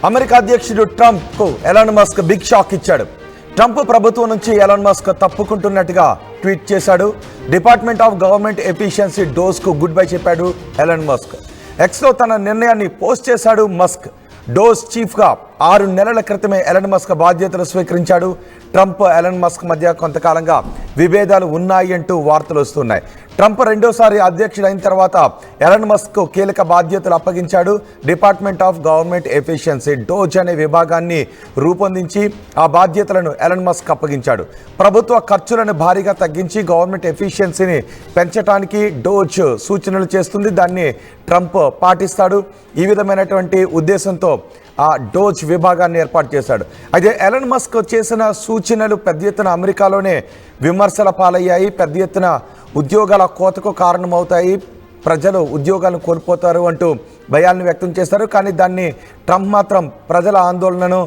America అధ్యక్షుడు Trump Elon Musk big shock ఇచ్చాడు. Trump ప్రభుత్వం నుంచి ఎలాన్ మస్క్ తప్పుకుంటున్నట్టుగా ట్వీట్ చేశాడు. డిపార్ట్మెంట్ ఆఫ్ గవర్నమెంట్ ఎఫిషియన్సీ డోస్కు గుడ్ బై చెప్పాడు ఎలాన్ మస్క్. ఎక్స్లో తన నిర్ణయాన్ని పోస్ట్ చేశాడు మస్క్. డోస్ చీఫ్గా 6 నెలల క్రితమే ఎలాన్ మస్క్ బాధ్యతలు స్వీకరించాడు. ట్రంప్ ఎలాన్ మస్క్ మధ్య కొంతకాలంగా విభేదాలు ఉన్నాయి అంటూ వార్తలు వస్తున్నాయి. ట్రంప్ రెండోసారి అధ్యక్షుడు అయిన తర్వాత ఎలాన్ మస్క్ కీలక బాధ్యతలు అప్పగించాడు. Department of government efficiency DOGE అనే విభాగాన్ని రూపొందించి ఆ బాధ్యతలను ఎలాన్ మస్క్ అప్పగించాడు. ప్రభుత్వ ఖర్చులను భారీగా తగ్గించి గవర్నమెంట్ ఎఫిషియన్సీని పెంచడానికి డోజ్ సూచనలు చేస్తుంది. దాన్ని ట్రంప్ పాటిస్తాడు. ఈ విధమైనటువంటి ఉద్దేశంతో ఆ డోజ్ విభాగాన్ని ఏర్పాటు చేశాడు. అయితే ఎలాన్ మస్క్ చేసిన సూచనలు పెద్ద ఎత్తున అమెరికాలోనే విమర్శల పాలయ్యాయి. పెద్ద ఎత్తున ఉద్యోగాల కోతకు కారణమవుతాయి, ప్రజలు ఉద్యోగాలను కోల్పోతారు అంటూ భయాలను వ్యక్తం చేస్తారు. కానీ దాన్ని ట్రంప్ మాత్రం ప్రజల ఆందోళనను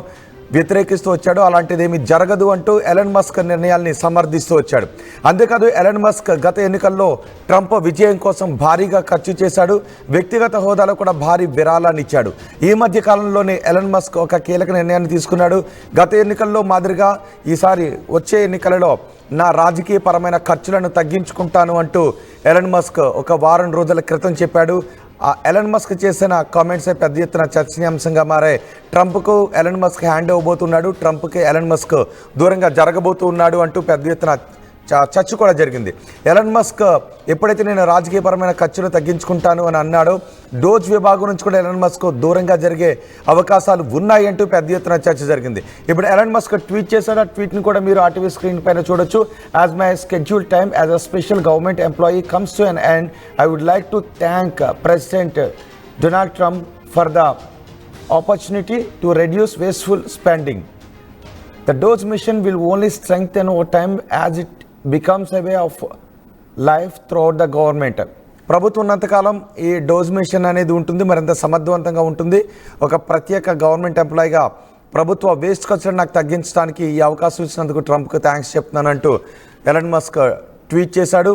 వ్యతిరేకిస్తూ వచ్చాడు. అలాంటిదేమీ జరగదు అంటూ ఎలాన్ మస్క్ నిర్ణయాల్ని సమర్థిస్తూ వచ్చాడు. అంతేకాదు ఎలాన్ మస్క్ గత ఎన్నికల్లో ట్రంప్ విజయం కోసం భారీగా ఖర్చు చేశాడు. వ్యక్తిగత హోదాలో కూడా భారీ విరాళాన్ని ఇచ్చాడు. ఈ మధ్య కాలంలోనే ఎలాన్ మస్క్ ఒక కీలక నిర్ణయాన్ని తీసుకున్నాడు. గత ఎన్నికల్లో మాదిరిగా ఈసారి వచ్చే ఎన్నికలలో నా రాజకీయపరమైన ఖర్చులను తగ్గించుకుంటాను అంటూ ఎలాన్ మస్క్ ఒక వారం రోజుల క్రితం చెప్పాడు. ఎలాన్ మస్క్ చేసిన కామెంట్సే పెద్ద ఎత్తున చర్చనీయాంశంగా మారాయి. ట్రంప్కు ఎలాన్ మస్క్ హ్యాండ్ ఇవ్వబోతున్నాడు, ట్రంప్కి ఎలాన్ మస్క్ దూరంగా జరగబోతున్నాడు అంటూ పెద్ద ఎత్తున చర్చ కూడా జరిగింది. ఎలాన్ మస్క్ ఎప్పుడైతే నేను రాజకీయపరమైన ఖర్చులు తగ్గించుకుంటాను అని అన్నాడో, డోజ్ విభాగం నుంచి కూడా ఎలాన్ మస్క్ దూరంగా జరిగే అవకాశాలు ఉన్నాయంటూ పెద్ద ఎత్తున చర్చ జరిగింది. ఇప్పుడు ఎలాన్ మస్క్ ట్వీట్ చేశాడు. ఆ ట్వీట్ని కూడా మీరు ఆర్టీవీ స్క్రీన్ పైన చూడొచ్చు. As my schedule time as a special government employee comes to an end, I would like to thank President Donald Trump for the opportunity to reduce wasteful spending. The dose mission will only strengthen over time as it becomes a way of life throughout the government. ప్రభుత్వం ఉన్నంతకాలం ఈ dose machine అనేది ఉంటుంది, మరింత సమర్థవంతంగా ఉంటుంది. ఒక ప్రత్యేక గవర్నమెంట్ ఎంప్లాయీగా ప్రభుత్వ వేస్ట్ ఖర్చులను నాకు తగ్గించడానికి ఈ అవకాశం ఇచ్చినందుకు ట్రంప్కి థ్యాంక్స్ చెప్తున్నానంటూ ఎలాన్ మస్క్ ట్వీట్ చేశాడు.